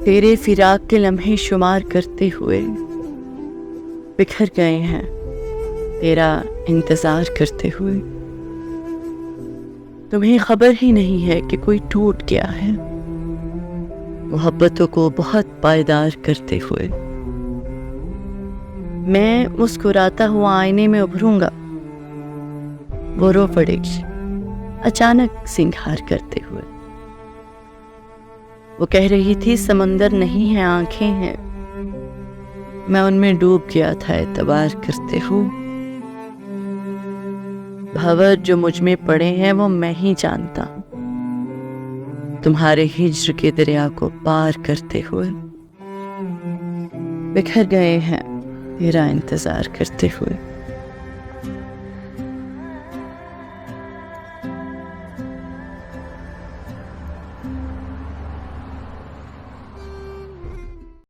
तेरे फिराक के लम्हे शुमार करते हुए बिखर गए हैं तेरा इंतज़ार करते हुए। तुम्हें खबर ही नहीं है कि कोई टूट गया है मोहब्बतों को बहुत पायदार करते हुए। मैं मुस्कुराता हुआ आईने में उभरूंगा, वो रो पड़ेगी अचानक सिंगार करते हुए। वो कह रही थी समंदर नहीं है आंखें हैं, मैं उनमें डूब गया था एतबार करते हुए। भंवर जो मुझ में पड़े हैं वो मैं ही जानता हूँ, तुम्हारे हिज्र के दरिया को पार करते हुए। बिखर गए हैं तेरा इंतजार करते हुए।